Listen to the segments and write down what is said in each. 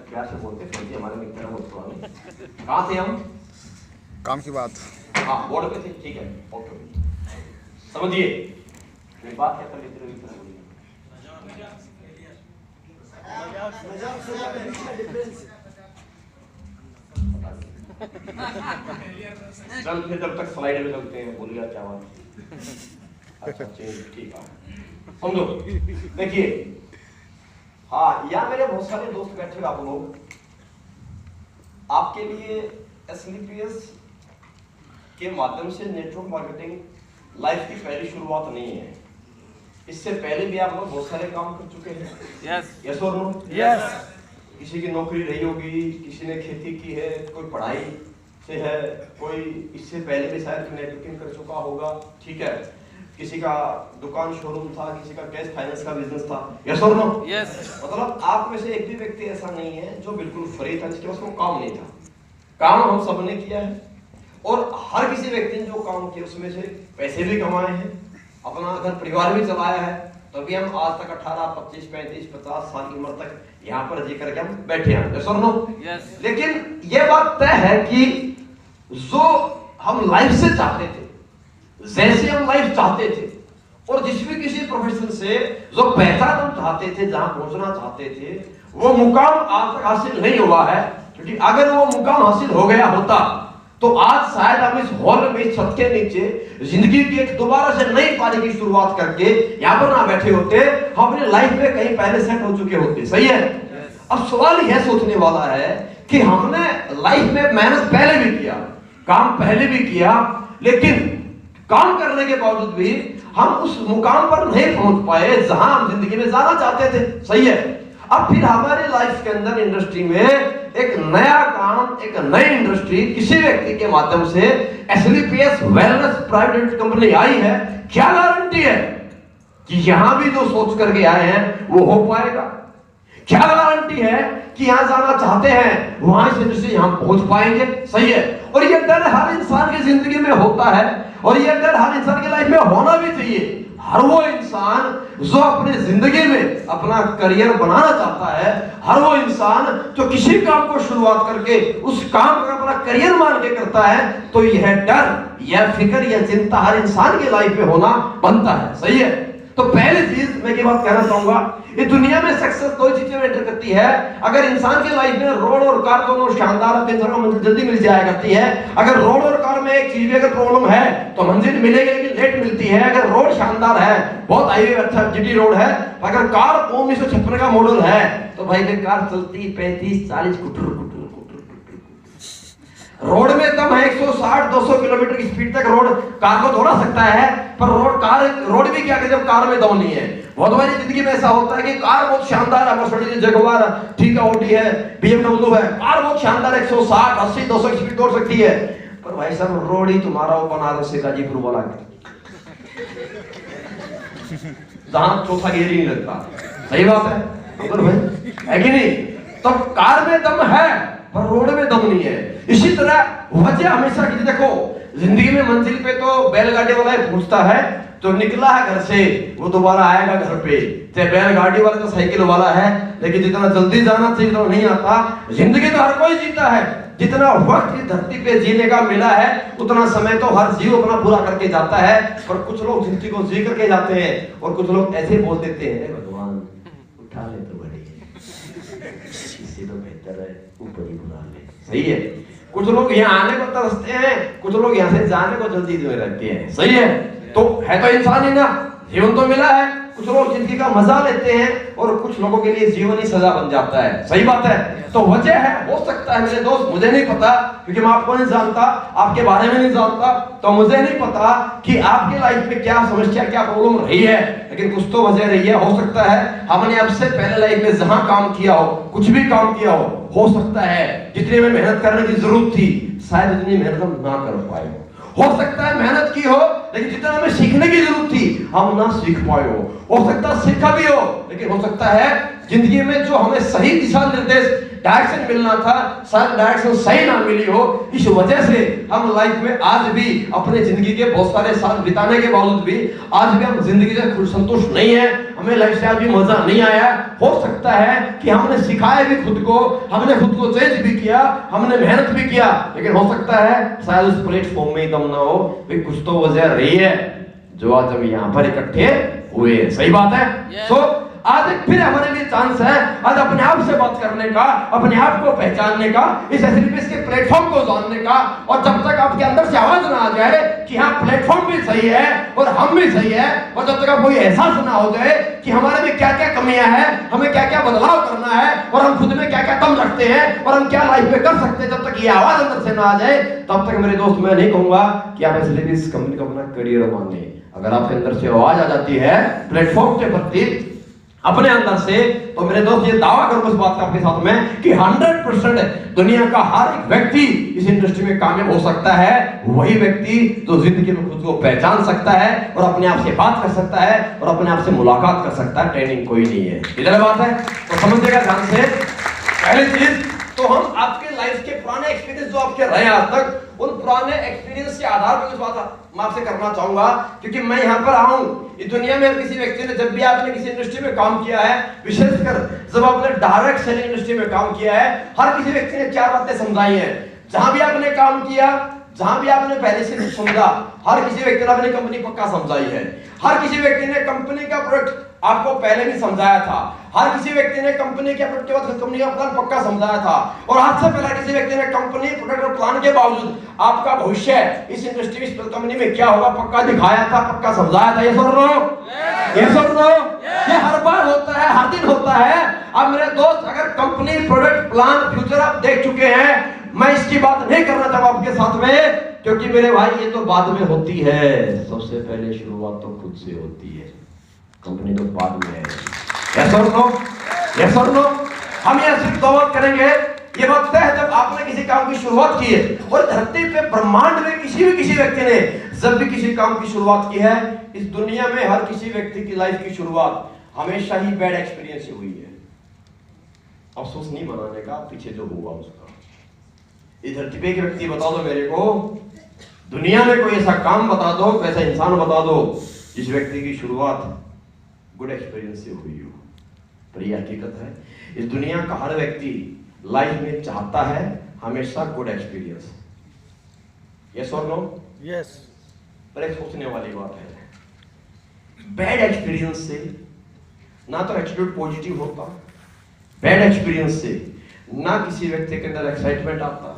प्यार से बोलते हैं, फौजी हमारे मित्र हैं बहुत पुराने। कहाँ थे हम? काम की बात। हाँ बोर्ड पे थे, ठीक है, ओके। समझिए मेरी बात क्या कर लेते रहो, इतना बोलिए। चल फिर जब तक स्लाइड में चलते हैं, बोलिए क्या बात। अच्छा ठीक है, समझो। देखिए हाँ, यहाँ मेरे बहुत सारे दोस्त बैठे आप लोग, आपके लिए एसलीपीएस के माध्यम से नेटवर्क मार्केटिंग लाइफ की पहली शुरुआत नहीं है। इससे पहले भी आप लोग बहुत सारे काम कर चुके हैं। यस और नो? यस। किसी की नौकरी रही होगी, किसी ने खेती की है, कोई पढ़ाई से है, कोई इससे पहले भी शायद नेटवर्किंग कर चुका होगा, ठीक है। किसी का दुकान शोरूम था, किसी का कैश फाइनेंस का बिजनेस था। यस और नो? यस। मतलब आप में से एक भी व्यक्ति ऐसा नहीं है जो बिल्कुल फ्री था, जिसके पास कोई काम नहीं था। काम हम सबने किया है, और हर किसी व्यक्ति ने जो काम किया उसमें से पैसे भी कमाए हैं, अपना घर परिवार भी चलाया है, तभी हम आज तक 18, 25, 35, 50 साल की उम्र तक यहाँ पर जी करके हम बैठे हैं। यस और नो? यस। लेकिन यह बात तय है कि जो हम लाइफ से चाहते थे, जैसे हम लाइफ चाहते थे, और जिस भी किसी प्रोफेशन से जो पहचान हम चाहते थे, जहां पहुंचना चाहते थे, वो मुकाम आज तक हासिल नहीं हुआ है। क्योंकि अगर वो मुकाम हासिल हो गया होता तो आज शायद हम इस हॉल में, छत के नीचे जिंदगी की एक दोबारा से नई पारी की शुरुआत करके यहाँ पर ना बैठे होते, हम अपनी लाइफ में कहीं पहले सेट हो चुके होते। सही है? अब सवाल यह सोचने वाला है कि हमने लाइफ में मेहनत पहले भी किया, काम पहले भी किया, लेकिन काम करने के बावजूद भी हम उस मुकाम पर नहीं पहुंच पाए जहां हम जिंदगी में जाना चाहते थे। सही है? अब फिर हमारे लाइफ के अंदर इंडस्ट्री में एक नया काम, एक नई इंडस्ट्री किसी व्यक्ति के माध्यम से एसलीपीएस वेलनेस प्राइवेट कंपनी आई है। क्या गारंटी है कि यहां भी जो सोच करके आए हैं वो हो पाएगा? क्या गारंटी है कि यहां जाना चाहते हैं वहां से इंडस्ट्री यहां पहुंच पाएंगे? सही है? और ये डर हर इंसान की जिंदगी में होता है, और ये डर हर इंसान की लाइफ में होना भी चाहिए। हर वो इंसान जो अपनी जिंदगी में अपना करियर बनाना चाहता है, हर वो इंसान जो किसी काम को शुरुआत करके उस काम को अपना करियर मान के करता है, तो यह डर, यह फिक्र, यह चिंता हर इंसान की लाइफ में होना बनता है। सही है? तो पहली चीज मैं ये बात कहना चाहूंगा, ये दुनिया में सक्सेस दो चीजें मैटर करती है। अगर इंसान की लाइफ में रोड और कार दोनों शानदार, मंजिल जल्दी मिल जाया करती है। अगर रोड और कार में एक चीज भी अगर प्रॉब्लम है तो मंजिल मिलेगी लेकिन लेट मिलती है। अगर रोड शानदार है, बहुत हाईवे अच्छा जीटी रोड है, अगर कार 1956 का मॉडल है तो भाई कार चलती 35, 40 कुटर। रोड में दम है, 160, 200 किलोमीटर की स्पीड तक रोड कार को दौड़ा सकता है, पर रोड भी क्या करे जब कार में दम नहीं है। बहुत बारी जिंदगी में ऐसा होता है कि कार बहुत शानदार है, मर्सिडीज, जगुआर, ठीक है, ऑडी है, BMW है, कार बहुत शानदार 160, 80, 200 की स्पीड दौड़ सकती है, पर भाई साहब रोड ही तुम्हारा वो बनारस से गाजीपुर वाला जहां चौथा गियर ही नहीं लगता। सही बात है भाई, है कि नहीं? तो कार में दम है पर रोड में दम नहीं है। इसी तरह वजह हमेशा की, देखो जिंदगी में मंजिल पे तो बैलगाड़ी वाला ही पहुंचता है, तो निकला है घर से वो दोबारा आएगा घर पे। चाहे बैलगाड़ी वाला तो साइकिल वाला है, लेकिन जितना जल्दी जाना चाहिए तो नहीं आता। जिंदगी तो हर कोई जीता है, जितना वक्त इस धरती पे जीने का मिला है उतना समय तो हर जीव अपना पूरा करके जाता है। पर कुछ लोग जिंदगी को जी करके जाते हैं, और कुछ लोग ऐसे बोल देते हैं, भगवान उठा ले तो बड़ी इससे तो बेहतर है ऊपर ही बुला ले। सही है? कुछ लोग यहाँ आने को तरसते हैं, कुछ लोग यहाँ से जाने को जल्दी में रहते हैं। सही है? तो है तो इंसान ही ना, जीवन तो मिला है। कुछ लोग जिंदगी का मजा लेते हैं, और कुछ लोगों के लिए जीवन ही सजा बन जाता है। सही बात है? तो वजह है, हो सकता है मेरे दोस्त, मुझे नहीं पता क्योंकि मैं आपको नहीं जानता, आपके बारे में नहीं जानता, तो मुझे नहीं पता कि आपके लाइफ में क्या समस्या, क्या प्रॉब्लम रही है, लेकिन कुछ तो वजह रही है। हो सकता है हमने अब से पहले लाइफ में जहां काम किया हो, कुछ भी काम किया हो सकता है जितनी में मेहनत करने की जरूरत थी शायद इतनी मेहनत हम ना कर पाए हो सकता है मेहनत की हो, लेकिन जितना हमें सीखने की जरूरत थी हम ना सीख पाए हो सकता है सीखा भी हो, लेकिन हो सकता है जिंदगी में जो हमें सही दिशा निर्देश, डायरेक्शन मिलना था, शायद डायरेक्शन सही ना मिली हो। इस वजह से हम लाइफ में आज भी अपने जिंदगी के बहुत सारे साल बिताने के बावजूद भी आज भी हम जिंदगी से खुश संतुष्ट नहीं है। हमें लाइफ से आज भी मजा नहीं आया, हो सकता है कि हमने सिखाया भी खुद को, हमने खुद को चेंज भी किया, हमने मेहनत भी किया, लेकिन हो सकता है शायद उस प्लेटफॉर्म में दम ना हो। भी कुछ तो वजह रही है जो आज हम यहाँ पर इकट्ठे हुए। सही बात है। सो आज एक फिर हमारे लिए चांस है आज अपने आप से बात करने का, अपने आप को पहचानने का, इस एसएलपीएस के प्लेटफॉर्म को जानने का। और जब तक आपके अंदर से आवाज ना आ जाए कि हाँ प्लेटफॉर्म भी सही है और हम भी सही है, और जब तक आपको ये एहसास ना हो जाए कि हमारे में क्या क्या कमियां हैं, हमें क्या क्या बदलाव करना है और हम खुद में क्या क्या कम रखते हैं और हम क्या लाइफ में कर सकते हैं, जब तक ये आवाज अंदर से ना आ जाए तब तक मेरे दोस्त मैं नहीं कहूंगा कि आप एसएलपीएस कंपनी को अपना करियर मानिए। अगर आपके अंदर से आवाज आ जाती है प्लेटफॉर्म के प्रति अपने अंदर से, तो मेरे दोस्त ये दावा करूं इस बात का आपके साथ में कि 100% दुनिया का हर एक व्यक्ति इस इंडस्ट्री में कामयाब हो सकता है। वही व्यक्ति जो जिंदगी में खुद को पहचान सकता है और अपने आप से बात कर सकता है और अपने आप से मुलाकात कर सकता है। ट्रेनिंग कोई नहीं है। इधर बात है तो समझिएगा ध्यान से। पहली चीज तो हम आपके लाइफ के पुराने एक्सपीरियंस जो आपके रहे आज तक, उन पुराने एक्सपीरियंस के आधार पर कुछ बात मैं आपसे करना चाहूंगा, क्योंकि मैं यहाँ पर आऊं इस दुनिया में। किसी व्यक्ति ने जब भी आपने किसी इंडस्ट्री में काम किया है, विशेषकर जब आपने डायरेक्ट सेलिंग इंडस्ट्री में काम किया है, हर किसी व्यक्ति ने क्या बातें समझाई है। जहां भी आपने काम किया, जहां भी आपने पहले से कुछ समझा, हर किसी व्यक्ति ने अपनी कंपनी पक्का समझाई है। हर किसी व्यक्ति ने कंपनी का प्रोडक्ट आपको पहले भी समझाया था। हर किसी व्यक्ति ने कंपनी के प्रोडक्ट के बाद कंपनी का प्लान पक्का समझाया था। और आज से पहले किसी व्यक्ति ने कंपनी प्रोडक्ट और प्लान के बावजूद आपका भविष्य इस इंडस्ट्री इस कंपनी में क्या होगा पक्का दिखाया था, पक्का समझाया था। ये सुन रहे हो? ये सुन रहे हो? ये हर बार होता है, हर दिन होता है। अब मेरे दोस्त अगर कंपनी प्रोडक्ट प्लान फ्यूचर आप देख चुके हैं, मैं इसकी बात नहीं करना चाहता आपके साथ में, क्योंकि मेरे भाई ये तो बाद में होती है। सबसे पहले शुरुआत तो खुद से होती है, कंपनी तो बाद में है। यस और नो? यस और नो? हम यह सिर्फ दो बात करेंगे। ये बात तय है जब आपने किसी काम की शुरुआत की है, और धरती पे ब्रह्मांड में किसी व्यक्ति ने जब भी किसी काम की शुरुआत की है, इस दुनिया में हर किसी व्यक्ति की लाइफ की शुरुआत हमेशा ही बैड एक्सपीरियंस से हुई है। अफसोस नहीं मनाने का, पीछे जो हुआ उसका। इस धरती पे एक व्यक्ति बता दो मेरे को, दुनिया में कोई ऐसा काम बता दो, ऐसा इंसान बता दो जिस व्यक्ति की शुरुआत गुड एक्सपीरियंस से हुई हो। पर यह हकीकत है, इस दुनिया का हर व्यक्ति लाइफ में चाहता है हमेशा गुड एक्सपीरियंस। यस और नो? यस। पर एक सोचने वाली बात है, बैड एक्सपीरियंस से ना तो एटीट्यूड पॉजिटिव होता, बैड एक्सपीरियंस से ना किसी व्यक्ति के अंदर एक्साइटमेंट आता,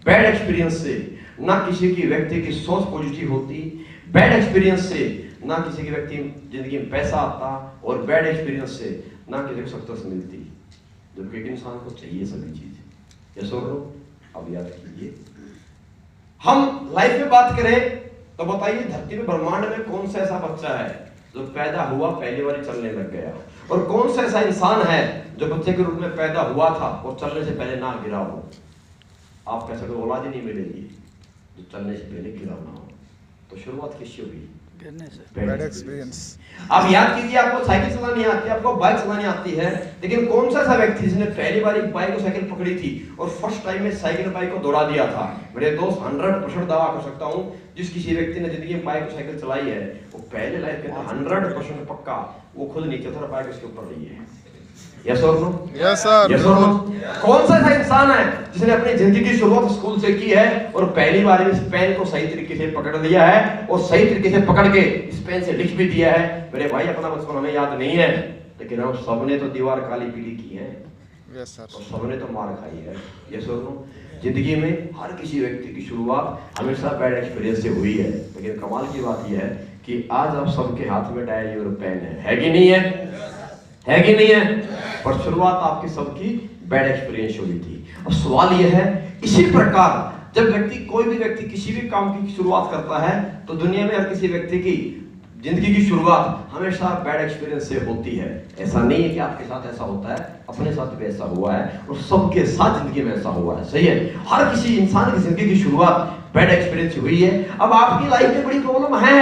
बैड एक्सपीरियंस से ना किसी की व्यक्ति की सोच पॉजिटिव होती, बैड एक्सपीरियंस से ना किसी की व्यक्ति जिंदगी में पैसा आता, और बैड एक्सपीरियंस से ना किसी को सक्सेस मिलती, जबकि एक इंसान को चाहिए सभी चीज। ये सुन लो, अब याद कीजिए। हम लाइफ में बात करें तो बताइए धरती में ब्रह्मांड में कौन सा ऐसा बच्चा है जो पैदा हुआ पहली बार चलने लग गया, और कौन सा ऐसा इंसान है जो बच्चे के रूप में पैदा हुआ था और चलने से पहले ना गिरा हो। आप कैसे कोई औलाद ही नहीं मिलेगी जो चलने से पहले गिरा ना हो। तो शुरुआत किससे हुई? Bad experience. अब याद कीजिए, आपको साइकिल चलानी आती है, आपको बाइक चलानी आती है, लेकिन कौन सा ऐसा व्यक्ति जिसने पहली बार एक बाइक और साइकिल पकड़ी थी और फर्स्ट टाइम में साइकिल बाइक को दौड़ा दिया था? मेरे दोस्त 100% दावा कर सकता हूं, जिस किसी व्यक्ति ने जिंदगी में बाइक और साइकिल चलाई है वो पहले लाइफ के 100% पक्का वो खुद नीचे उतर पाएगा, उसके ऊपर रही है। यस और नो? Yes sir. यस और नो? कौन सा ऐसा इंसान है जिसने अपनी जिंदगी की शुरुआत स्कूल से की है और पहली बार इस पेन को सही तरीके से पकड़ लिया है और सही तरीके से पकड़ के इस पेन से लिख भी दिया है? मेरे भाई अपना बचपन हमें याद नहीं है, लेकिन हम सबने तो दीवार काली पीली की है। Yes sir. और सबने तो मार खाई है। यस और नो? जिंदगी में हर किसी व्यक्ति की शुरुआत हमेशा बैड एक्सपीरियंस से हुई है, लेकिन कमाल की बात यह है कि आज आप सबके हाथ में डायरी और पेन है कि नहीं है? है कि नहीं है? पर शुरुआत आपकी सबकी बैड एक्सपीरियंस हुई थी। अब सवाल यह है, इसी प्रकार जब व्यक्ति कोई भी व्यक्ति किसी भी काम की शुरुआत करता है तो दुनिया में हर किसी व्यक्ति की जिंदगी की शुरुआत हमेशा बैड एक्सपीरियंस से होती है। ऐसा नहीं है कि आपके साथ ऐसा होता है, अपने साथ भी ऐसा हुआ है और सबके साथ जिंदगी में ऐसा हुआ है। सही है, हर किसी इंसान की जिंदगी की शुरुआत बैड एक्सपीरियंस से हुई है। अब आपकी लाइफ में बड़ी प्रॉब्लम है,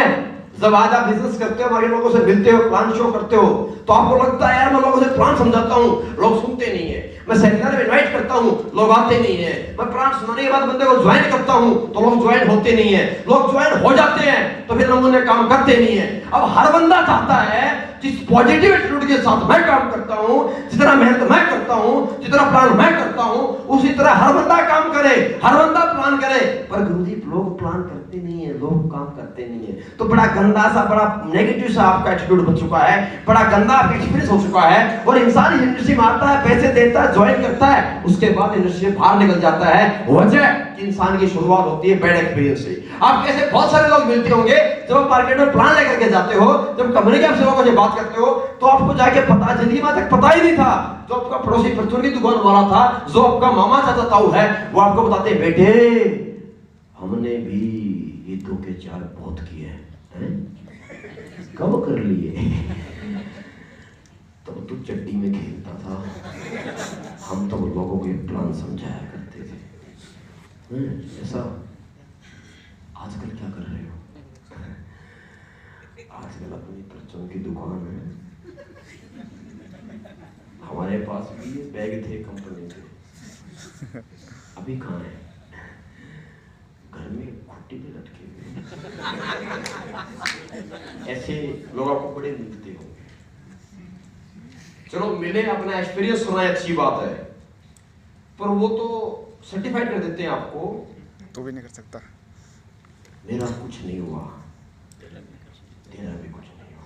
जब आज आप बिजनेस करते हो, हमारे लोगों से मिलते हो, प्लान शो करते हो, तो आपको लगता है यार मैं लोगों से प्लान समझाता हूँ, लोग सुनते नहीं है। मैं सेमिनार में इनवाइट करता हूँ, लोग आते नहीं है। मैं प्लान सुनाने के बाद बंदे को ज्वाइन करता हूँ तो लोग ज्वाइन होते नहीं है। लोग ज्वाइन हो जाते हैं तो फिर नमूने काम करते नहीं है। अब हर बंदा चाहता है जिस पॉजिटिव एटीट्यूड के साथ मैं काम करता हूँ, जितना मेहनत मैं करता हूँ, जितना प्लान मैं करता हूँ, उसी तरह हर बंदा काम करे, हर बंदा प्लान करे। पर गुरुजी लोग प्लान करते नहीं है, लोग काम करते नहीं है। तो बड़ा गंदा सा, बड़ा नेगेटिव सा आपका एटीट्यूड बन चुका है, बड़ा गंदा आपका एक्सपीरियंस हो चुका है। और इंसान इंडस्ट्री में आता है, पैसे देता है, ज्वाइन करता है, उसके बाद इंडस्ट्री से बाहर निकल जाता है। वजह कि इंसान की शुरुआत होती है बैड एक्सपीरियंस से। आप कैसे बहुत सारे लोग मिलते होंगे, जब आप मार्केट में प्लान लेकर के जाते हो, जब कंपनी के आपसे लोगों से बात करते हो, तो आपको जाके पता, जिंदगी में तक पता ही नहीं था, जो आपका पड़ोसी परचून की दुकान वाला था, जो आपका मामा चाचा ताऊ है, वो आपको बताते हैं बेटे हमने भी ये 2 के 4 बहुत किए हैं। कब कर लिए? तब तो चड्डी में खेलता था, हम तो लोगों को ये प्लान समझाया करते थे। ऐसा आजकल क्या कर रहे हो? आजकल अपनी परचून की दुकान है, हमारे पास भी ये बैग थे कंपनी के, अभी कहाँ है? घर में खुट्टी पे लटके हुए। ऐसे लोग आपको बड़े मिलते होंगे। चलो मिले, अपना एक्सपीरियंस सुनाए, अच्छी बात है, पर वो तो सर्टिफाइड कर देते हैं आपको, तो भी नहीं कर सकता। मेरा कुछ नहीं हुआ, तेरा भी कुछ नहीं हुआ।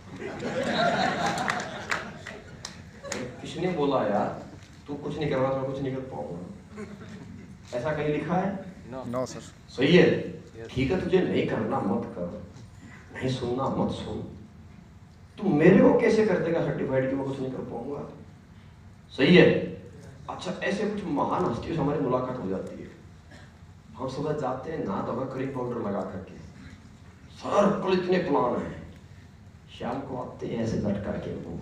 किसने बोला यार तू कुछ नहीं कर रहा, मैं कुछ नहीं कर पाऊंगा? ऐसा कहीं लिखा है? No sir. सही है, ठीक है, तुझे नहीं करना मत कर, नहीं सुनना मत सुन। तू मेरे को कैसे कर देगा सर्टिफाइड कि मैं कुछ नहीं कर पाऊंगा? सही है। अच्छा, ऐसे कुछ महान हस्तियों से हमारी मुलाकात हो जाती है। हम सुबह जाते हैं, नहा धोकर क्रीम पाउडर लगा करके, सर कल इतने प्लान है। शाम को आते हैं ऐसे लटका के, वो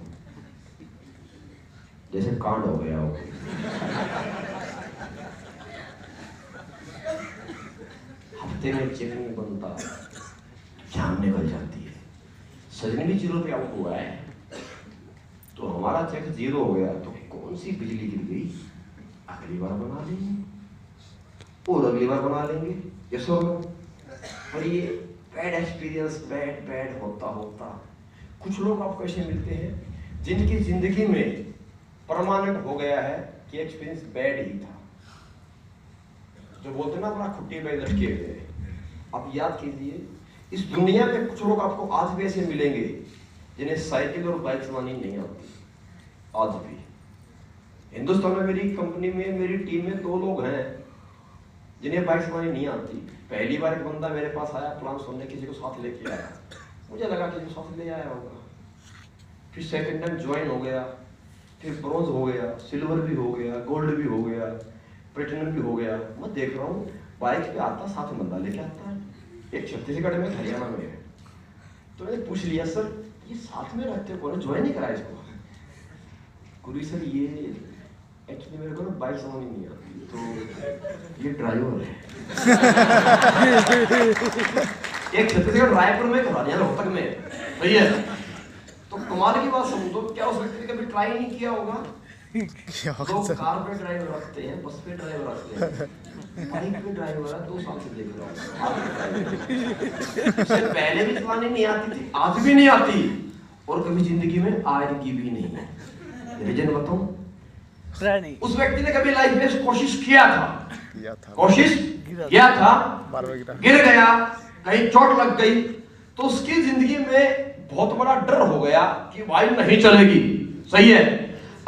जैसे कांड हो गया हो। हफ्ते में चेक नहीं बनता, जान निकल जाती है। सजन भी 0 पे आउट हुआ है, तो हमारा चेक 0 हो गया, तो कौन सी बिजली गिर गई? अगली बार बना लेंगे और अगली बार बना लेंगे। ये सब, और ये बैड एक्सपीरियंस बैड होता होता कुछ लोग आपको ऐसे मिलते हैं जिनकी जिंदगी में परमानेंट हो गया है कि एक्सपीरियंस बैड ही था। जो बोलते हैं ना अपना खुट्टी पे लटके हुए। आप याद कीजिए, इस दुनिया में कुछ लोग आपको आज भी ऐसे मिलेंगे जिन्हें साइकिल और बाइक चलानी नहीं आती। आज भी हिंदुस्तान में मेरी कंपनी में, मेरी टीम में 2 लोग हैं जिन्हें बाइक चलानी नहीं आती। पहली बार एक बंदा मेरे पास आया प्लान सुनने, किसी को साथ लेके आया, मुझे लगा किसी को साथ ले आया होगा। फिर सेकंड टाइम ज्वाइन हो गया, फिर ब्रॉन्ज हो गया, सिल्वर भी हो गया, गोल्ड भी हो गया, प्लेटिनम भी हो गया। मैं देख रहा हूँ बाइक पे आता, साथ में बंदा लेके आता है। एक छत्तीसगढ़ में, हरियाणा में है। तो मैंने पूछ लिया, सर ये साथ में रहते हो, कौन ज्वाइन नहीं करा इसको? गुरु सर ये एक्चुअली मेरे को ना बाइक चलानी नहीं आती, तो ये ड्राइवर है। एक छत्तीसगढ़ रायपुर में, हरियाणा रोहतक में, सही है। तो कमाल की बात समझो, क्या उस व्यक्ति ने कभी ट्राई नहीं किया होगा? लोग कार पे ड्राइवर रखते हैं, बस पे ड्राइवर रखते हैं, बाइक पे ड्राइवर है, 2 साल से देख रहा हूँ। इससे पहले भी चलानी नहीं आती थी, आज भी नहीं आती, और कभी जिंदगी में आएगी भी नहीं। रीजन बताऊं? उस व्यक्ति ने कभी लाइफ में कोशिश किया था, कोशिश किया था, गिर गया, कहीं चोट लग गई, तो उसकी जिंदगी में बहुत बड़ा डर हो गया कि भाई नहीं चलेगी। सही है।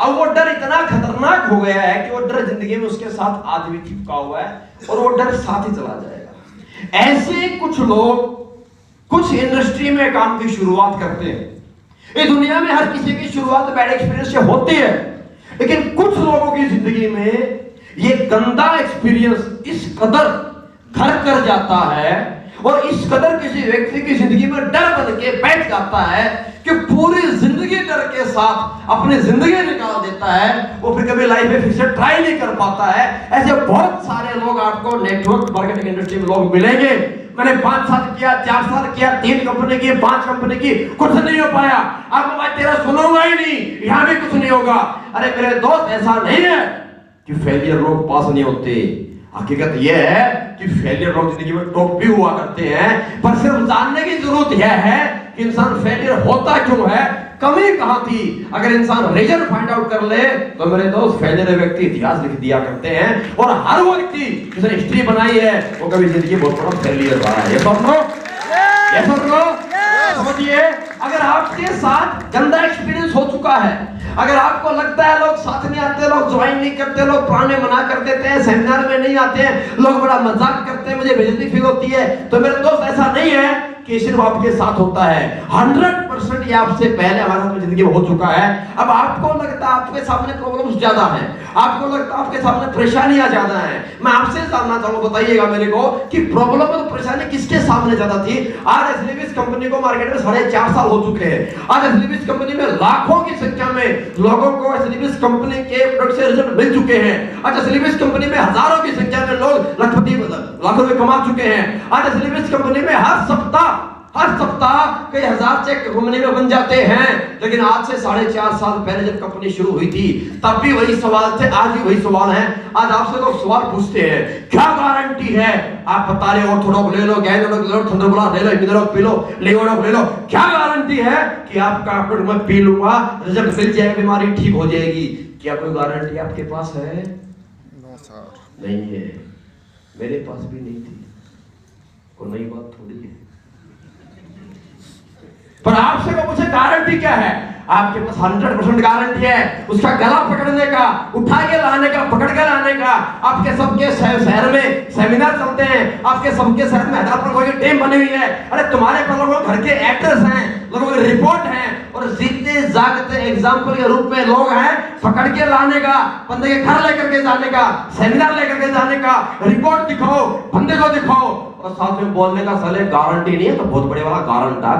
अब वो डर इतना खतरनाक हो गया है कि वो डर जिंदगी में उसके साथ आज भी चिपका हुआ है, और वो डर साथ ही चला जाएगा। ऐसे कुछ लोग कुछ इंडस्ट्री में काम की शुरुआत करते हैं। ये दुनिया में हर किसी की शुरुआत बैड एक्सपीरियंस से होती है, लेकिन कुछ लोगों की जिंदगी में ये गंदा एक्सपीरियंस इस कदर घर कर जाता है, और इस कदर किसी व्यक्ति की जिंदगी में डर बन के बैठ जाता है कि पूरी जिंदगी डर के साथ अपनी जिंदगी निकाल देता है। वो फिर कभी लाइफ में फिर से ट्राई नहीं कर पाता है। ऐसे बहुत सारे लोग आपको नेटवर्क मार्केटिंग इंडस्ट्री में लोग मिलेंगे। मैंने 5 साल किया, 4 साल किया, 3 कंपनी की, 5 कंपनी की, कुछ नहीं हो पाया। अब मैं तेरा सुनूंगा ही नहीं, यहां भी कुछ नहीं होगा। अरे मेरे दोस्त, ऐसा नहीं है कि फेलियर लोग पास नहीं होते। हकीकत यह है कि फेलियर लोग जिंदगी में टॉप भी हुआ करते हैं, पर सिर्फ जानने की जरूरत यह है कि इंसान फेलियर होता क्यों है, कमी कहां थी। अगर इंसान रीजन फाइंड आउट कर ले तो मेरे दोस्त फेलियर व्यक्ति इतिहास लिख दिया करते हैं। और हर व्यक्ति जिसने हिस्ट्री बनाई है वो कभी जिंदगी बहुत बड़ा फेलियर रहा है। ये समझो, समझिए। अगर आपके साथ गंदा एक्सपीरियंस हो चुका है, अगर आपको लगता है लोग साथ नहीं आते, लोग ज्वाइन नहीं करते, लोग पुराने मना कर देते हैं, सेमिनार में नहीं आते हैं, लोग बड़ा मजाक करते हैं, मुझे बेइज्जती फील होती है, तो मेरे दोस्त ऐसा नहीं है कि सिर्फ आपके साथ होता है। 100% ये आपसे पहले हमारे साथ जिंदगी में हो चुका है। अब आपको लगता है आपके सामने प्रॉब्लम्स ज्यादा है, आपको लगता है आपके सामने परेशानियां ज्यादा है। मैं आपसे जानना चाहूंगा, बताइएगा मेरे को कि प्रॉब्लम और परेशानी किसके सामने ज्यादा थी। आज एसलीबीस कंपनी को मार्केट में 4.5 साल हो चुके हैं। आज एसलीबीस कंपनी में लाखों की संख्या में लोगों को एसलीबीस कंपनी के प्रोडक्ट से रिजल्ट मिल चुके हैं। आज एसलीबीस कंपनी में हजारों की संख्या में लोग लाखों रुपए कमा चुके हैं। आज एसलीबीस कंपनी में हर सप्ताह कई हजार चेक कंपनी में बन जाते हैं। लेकिन आज से 4.5 साल पहले जब कंपनी शुरू हुई थी तब भी वही सवाल थे, आज भी वही सवाल है। आज आपसे लोग सवाल पूछते हैं, क्या गारंटी है, आप बता रहे हो थोड़ा ले लो, गैनोडॉक ले लो, थंडरबोल्ट ले लो, इमिडोक पी लो, लेवोडॉक ले लो, क्या गारंटी है कि आपका प्रोडक्ट मैं पी लूंगा, रिजल्ट मिल जाएगा, बीमारी ठीक हो जाएगी? क्या कोई गारंटी आपके पास है? नो सर, नहीं है, मेरे पास भी नहीं थी। कोई नई बात थोड़ी है। पर आपसे को पूछे गारंटी क्या है? आपके पास 100% गारंटी है उसका गला पकड़ने का, उठा के लाने का, पकड़ के लाने का। आपके सबके शहर में सेमिनार चलते हैं, आपके सबके शहर में हैदराबाद कोई टीम बनी हुई है। अरे तुम्हारे पर लोगों घर के एक्टर्स हैं, लोगों की रिपोर्ट है, और जीते जागते एग्जाम्पल के रूप में लोग हैं पकड़ के लाने का, बंदे के घर लेकर के जाने का, सेमिनार लेकर के जाने का, रिपोर्ट दिखाओ, बंदे को दिखाओ, और साथ में बोलने का साले गारंटी नहीं है तो बहुत बड़े वाला गारंटा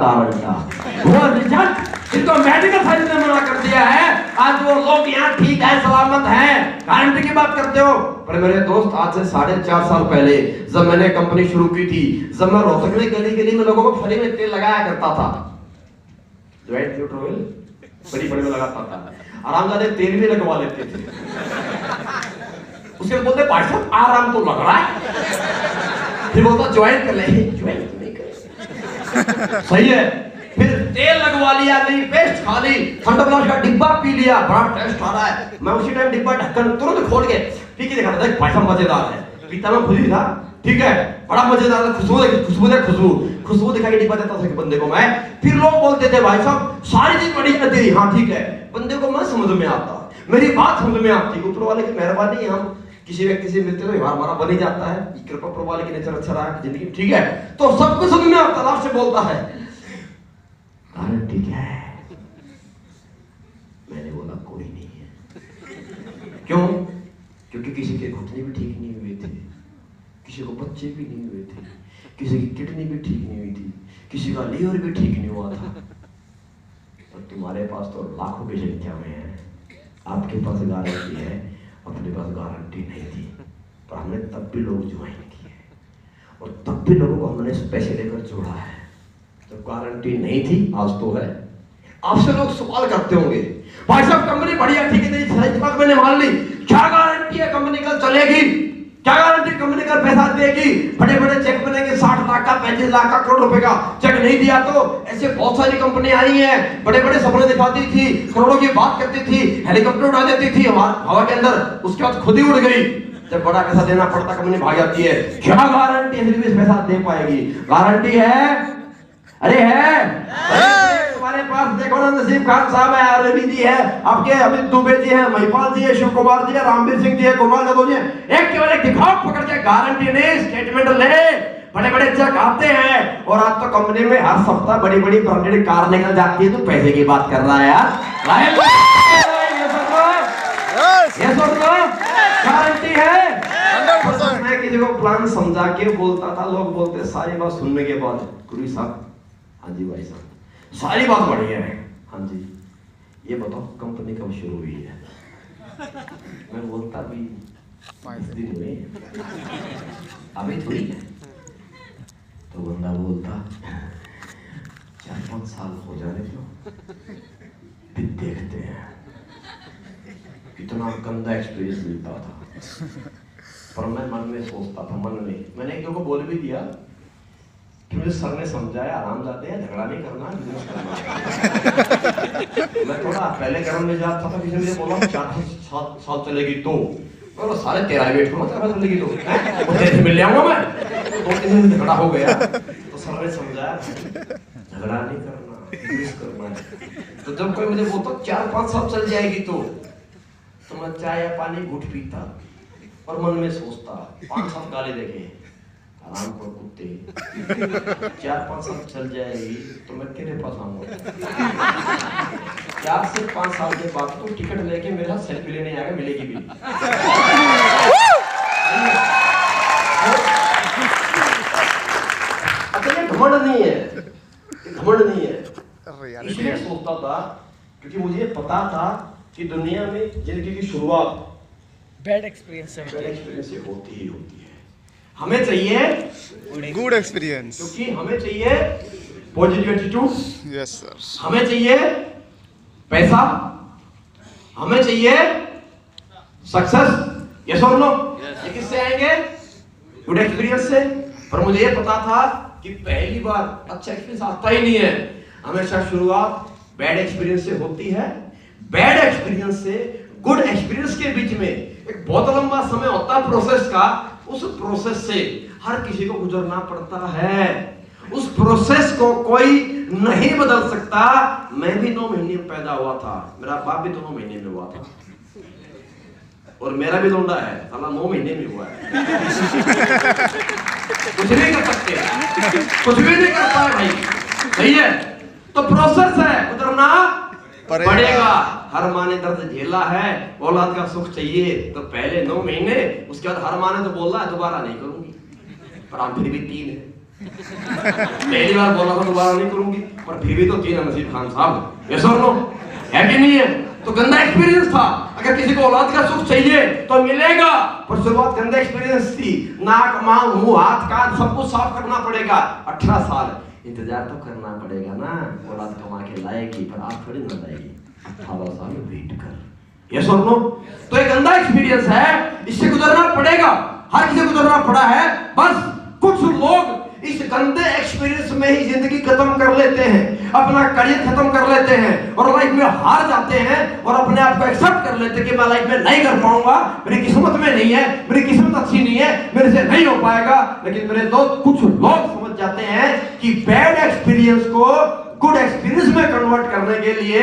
वो रिजल्ट जिनको मेडिकल साइंस ने मना कर दिया है। आज वो लोग यहाँ ठीक है, सलामत है, गारंटी की बात करते हो। पर मेरे दोस्त, आज से 4.5 साल पहले जब मैंने कंपनी शुरू की थी, जब मैं रोहतक में गली में लोगों को फ्री में तेल लगाया करता था, ज्वाइंट न्यूट्रोल बड़ी में लगाता था, आरामदायक तेल भी लगवा लेते थे। उसके बोलते भाई साहब आराम तो लग रहा है, फिर बोलता ज्वाइन कर ले, ज्वाइन नहीं कर सही है। फिर तेल लगवा लिया, मेरी पेस्ट खा ली, थंडरबोल्ट का डिब्बा पी लिया, बड़ा टेस्ट आ रहा है। मैं उसी टाइम डिब्बा ढक्कन तुरंत खोल के पी के देखा था, भाई साहब मजेदार है, पीता में खुद ही था, ठीक है, बड़ा मजेदार था, खुशबू दिखा के डिब्बा देता था बंदे को मैं। फिर लोग बोलते थे भाई साहब सारी चीज बड़ी तेरी, हाँ ठीक है, बंदे को मैं समझ में आता, मेरी बात समझ में आती। ऊपर वाले की मेहरबानी, हम किसी व्यक्ति से मिलते तो व्यवहार हमारा बन ही जाता है, कृपा प्रभु वाले की नेचर अच्छा रहा जिंदगी, ठीक है, तो सब कुछ समझ में आता, लाभ से बोलता है गारंटी क्या है? मैंने बोला कोई नहीं है। क्यों? क्योंकि किसी के घुटने भी ठीक नहीं हुए थे, किसी को बच्चे भी नहीं हुए थे, किसी की किडनी भी ठीक नहीं हुई थी, किसी का लीवर भी ठीक नहीं हुआ था। और तुम्हारे पास तो लाखों की संख्या में है, आपके पास गारंटी है, अपने पास गारंटी नहीं थी। पर हमने तब भी लोग ज्वाइन किए और तब भी लोगों को हमने पैसे लेकर जोड़ा है। जब गारंटी नहीं थी, आज तो है। आपसे लोग सवाल करते होंगे, भाई साहब कंपनी बढ़िया ठीक है, सही बात मैंने मान ली, क्या गारंटी है कंपनी कल चलेगी? क्या गारंटी कंपनी कल पैसा देगी? बड़े बड़े चेक बनेंगे, 60 लाख का, 35 लाख का, करोड़ रुपए का। चेक नहीं दिया तो ऐसे बहुत सारी कंपनी आई है, बड़े बड़े सपने दिखाती थी, करोड़ों की बात करती थी, हेलीकॉप्टर उड़ा देती थी हवा के अंदर, उसके बाद खुद ही उड़ गई। जब बड़ा पैसा देना पड़ता कंपनी भाग जाती है। क्या गारंटी है पैसा दे पाएगी? गारंटी है? अरे है, तुम्हारे पास देखो ना, नसीब खान साहब है, अरविंद जी है, आपके अमित दुबे जी है, महिपाल जी है, शिव कुमार जी है, रामवीर सिंह जी है, कुमार यादव जी है, एक के बाद एक दिखाओ पकड़ के, गारंटी नहीं, स्टेटमेंट ले, बड़े बड़े चेक आते हैं। और आज तो कंपनी में हर सप्ताह बड़ी बड़ी ब्रांडेड कार निकल जाती है, तो पैसे की बात कर रहा है यार। ये सुन लो, गारंटी है। मैं किसी को प्लान समझा के बोलता था, लोग बोलते सारी बात सुनने के बाद, गुरु साहब, हाँ जी भाई साहब, सारी बात बढ़िया है, हाँ जी, ये बताओ कंपनी कब शुरू हुई है? मैं बोलता भी 5 दिन हुए, अभी थोड़ी है। तो बंदा बोलता 4-5 साल हो जाने दो, फिर देखते हैं। कितना गंदा एक्सपीरियंस मिलता था। पर मैं मन में सोचता था, मन में मैंने एक को बोल भी दिया कि मुझे सर ने समझाया आरामजादे हैं, झगड़ा नहीं करना, बिजनेस करना। मैं थोड़ा पहले गर्म में जाता था, किसी ने मुझे बोला 4-7 साल चलेगी तो और सारे तेरा वेट को मतलब चलेगी तो मिल जाऊंगा मैं। 2-3 दिन झगड़ा हो गया तो सर ने समझाया झगड़ा नहीं करना, बिजनेस करना है। तो जब कोई मुझे बोलता 4-5 साल चल जाएगी तो मैं चाय या पानी घुट पीता और मन में सोचता 5-7 गाली देखे आराम को कुत्ते, 4-5 साल चल जाएगी तो मैं तेरे पास आऊंगा। 4 से 5 साल के बाद तो टिकट लेके मेरे साथ सेल्फी लेने आएगा, मिलेगी भी। अच्छा ये घमंड नहीं है, घमंड नहीं है। इसलिए सोचता था क्योंकि मुझे पता था कि दुनिया में जिंदगी की शुरुआत बैड एक्सपीरियंस से होती ही होती है। हमें चाहिए गुड एक्सपीरियंस, क्योंकि हमें चाहिए पॉजिटिव एटीट्यूड, यस सर। हमें चाहिए पैसा, हमें चाहिए सक्सेस, यस और नो। ये किससे आएंगे? गुड एक्सपीरियंस से। पर मुझे ये पता था कि पहली बार अच्छा एक्सपीरियंस आता ही नहीं है, हमेशा शुरुआत बैड एक्सपीरियंस से होती है। बैड एक्सपीरियंस से गुड एक्सपीरियंस के बीच में एक बहुत लंबा समय होता है प्रोसेस का। उस प्रोसेस से हर किसी को गुजरना पड़ता है। उस प्रोसेस को कोई नहीं बदल सकता। मैं भी 9 महीने में पैदा हुआ था, मेरा बाप भी 9 महीने में हुआ था और मेरा भी लौंडा है, साला 9 महीने में हुआ है। कुछ नहीं कर सकते, कुछ भी नहीं कर पाए भाई, सही है। तो प्रोसेस है, गुजरना पड़ेगा। हर माँ ने दर्द झेला है, औलाद का सुख चाहिए तो पहले 9 महीने, उसके बाद हर माँ ने तो बोला है दोबारा नहीं करूंगी, पर आप फिर भी 3 है। पहली बार बोला था दोबारा नहीं करूंगी, पर फिर भी तो 3 है नसीब खान साहब, ये सुन लो है कि नहीं है। तो गंदा एक्सपीरियंस था। अगर किसी को औलाद का सुख चाहिए तो मिलेगा, पर शुरुआत गंदा एक्सपीरियंस थी। नाक, मांग, मुंह, हाथ, कान सब कुछ साफ करना पड़ेगा। 18 साल इंतजार तो करना पड़ेगा ना, औलाद कमा के लाएगी, पर आप थोड़ी ना लाएगी। 18 साल वेट कर, ये सुन लो। तो एक गंदा एक्सपीरियंस है, इससे गुजरना पड़ेगा, हर किसी को गुजरना पड़ा है। बस कुछ लोग इस गंदे एक्सपीरियंस में ही जिंदगी खत्म कर लेते हैं, अपना करियर खत्म कर लेते हैं और लाइफ में हार जाते हैं और अपने आप को एक्सेप्ट कर लेते हैं कि मैं लाइफ में नहीं कर पाऊंगा, मेरी किस्मत में नहीं है, मेरी किस्मत अच्छी नहीं है, मेरे से नहीं हो पाएगा। लेकिन मेरे दोस्त कुछ लोग समझ जाते हैं कि बैड एक्सपीरियंस को गुड एक्सपीरियंस में कन्वर्ट करने के लिए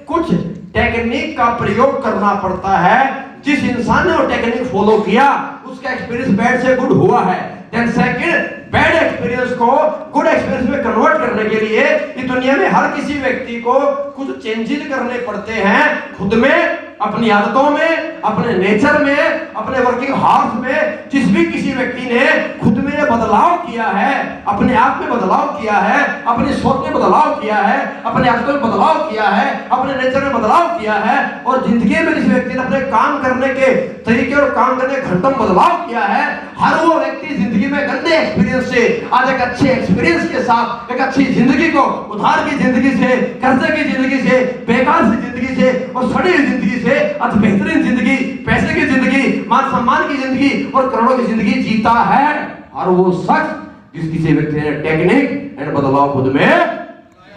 कुछ टेक्निक का प्रयोग करना पड़ता है। जिस इंसान ने वो टेक्निक फॉलो किया उसका एक्सपीरियंस बैड से गुड हुआ है। देन सेकंड, बैड एक्सपीरियंस को गुड एक्सपीरियंस में कन्वर्ट करने के लिए इस दुनिया में हर किसी व्यक्ति को कुछ चेंजेस करने पड़ते हैं, खुद में, अपनी आदतों में, अपने नेचर में, अपने वर्किंग हार्स में। जिस भी किसी व्यक्ति ने खुद में बदलाव किया है, अपने आप में बदलाव किया है, अपनी सोच में बदलाव किया है, अपने आदतों में बदलाव किया है, अपने नेचर में बदलाव किया है और जिंदगी में जिस व्यक्ति ने अपने काम करने के तरीके और काम करने के घंटों में बदलाव किया है, हर वो व्यक्ति जिंदगी में गंदे एक्सपीरियंस से आज एक अच्छे एक्सपीरियंस के साथ एक अच्छी जिंदगी को, उधार की जिंदगी से, कर्जे की जिंदगी से, बेकार सी जिंदगी से और सड़ी हुई जिंदगी से आज बेहतरीन जिंदगी, पैसे की जिंदगी, मान सम्मान की जिंदगी और करोड़ों की जिंदगी जीता है। और वो शख्स जिस किसी व्यक्ति ने टेक्निक एंड बदलाव खुद में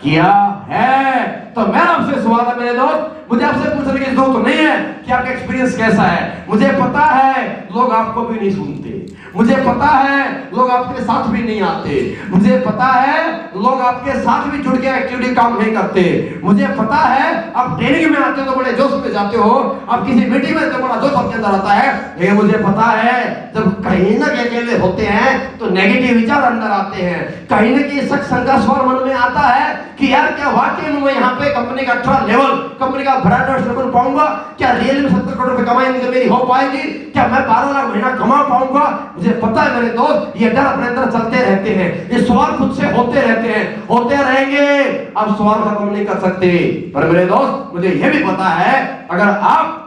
किया है। तो मेरा आपसे सवाल है मेरे दोस्त, मुझे आपसे पूछने की जरूरत नहीं है कि आपका एक्सपीरियंस कैसा है। मुझे पता है लोग आपको भी नहीं सुनते, मुझे पता है लोग आपके साथ भी नहीं आते, मुझे पता है लोग आपके साथ भी जुड़ के एक्टिविटी काम नहीं करते, मुझे पता है आप ट्रेनिंग में आते हो तो बड़े जोश में जाते हो, आप किसी मीटिंग में तो बड़ा जोश आपके अंदर आता है। लेकिन मुझे पता है जब कहीं ना कहीं अकेले होते हैं तो नेगेटिव विचार अंदर आते हैं, कहीं ना कहीं शक संघर्ष स्वर मन में आता है कि यार क्या वाकई में मैं यहाँ पे कंपनी का 18 लेवल, कंपनी का ब्रांड बन पाऊंगा, क्या रियल में 70 करोड़ रुपए कमाई मेरी हो पाएगी, क्या मैं 12 लाख महीना कमा पाऊंगा। मुझे पता है मेरे दोस्त, ये डर अपने अंदर चलते रहते हैं, ये सवाल खुद से होते रहते हैं, होते रहेंगे, आप सवाल खत्म नहीं कर सकते। पर मेरे दोस्त मुझे यह भी पता है अगर आप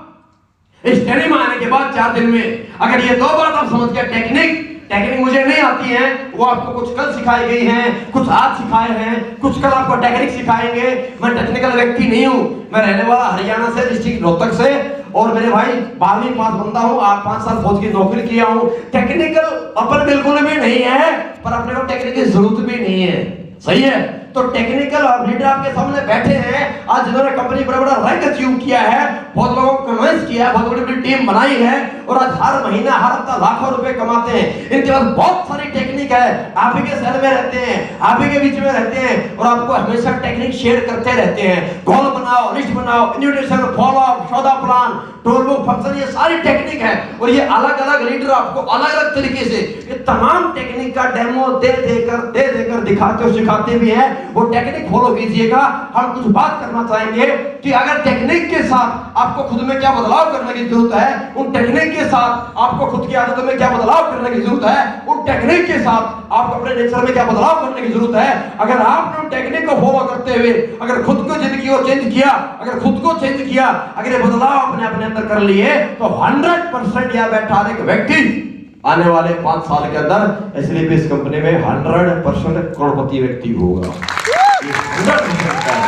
इस ट्रेनिंग में आने के बाद 4 दिन में अगर ये 2 बात आप समझ गए, टेक्निक टेक्निक मुझे नहीं आती है, वो आपको कुछ कल सिखाई गई है, कुछ आज सिखाए हैं, कुछ कल आपको टेक्निक सिखाएंगे। मैं टेक्निकल व्यक्ति नहीं हूं, मैं रहने वाला हरियाणा से, डिस्ट्रिक्ट रोहतक से, और मेरे भाई 12वीं पास बंदा हूं, 5 साल फौज की नौकरी किया हूं। टेक्निकल अपन बिल्कुल भी नहीं है, पर अपने को टेक्निक की जरूरत भी नहीं है। सही है? तो टेक्निकल और लीडर आपके सामने बैठे हैं आज, जिन्होंने कंपनी बड़ा बड़ा रैंक अचीव किया है, बहुत लोगों को कन्विंस किया है, बहुत बड़ी बड़ी टीम बनाई है, और आज हर महीना हर हफ्ता लाखों रुपए कमाते हैं। इनके पास बहुत सारी टेक्निक है, आप ही के शहर में रहते हैं, आप ही के बीच में रहते हैं, और आपको हमेशा टेक्निक शेयर करते रहते हैं। कॉल बनाओ, लिस्ट बनाओ, इन्विटेशन, फॉलो अप, सौदा प्लान, टूर बुक, फंक्शन, ये सारी टेक्निक है। और ये अलग अलग लीडर आपको अलग अलग तरीके से ये तमाम टेक्निक का डेमो दे देकर दिखाते और सिखाते भी हैं। वो टेक्निक फॉलो कीजिएगा। हम कुछ बात करना चाहेंगे कि अगर टेक्निक के साथ आपको खुद में क्या बदलाव करने की जरूरत है, उन टेक्निक के साथ आपको खुद की आदतों में क्या बदलाव करने की जरूरत है, उन टेक्निक के साथ आपको अपने नेचर में क्या बदलाव करने की जरूरत है। अगर आपने उन टेक्निक को फॉलो करते हुए अगर खुद को जिंदगी को चेंज किया, अगर खुद को चेंज किया, अगर ये बदलाव अपने अंदर कर लिए, तो 100% यहां बैठा हर एक व्यक्ति आने वाले 5 साल के अंदर इसलिए भी इस कंपनी में 100% करोड़पति व्यक्ति होगा। 100% है।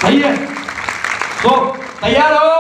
सही है? तो तैयार हो?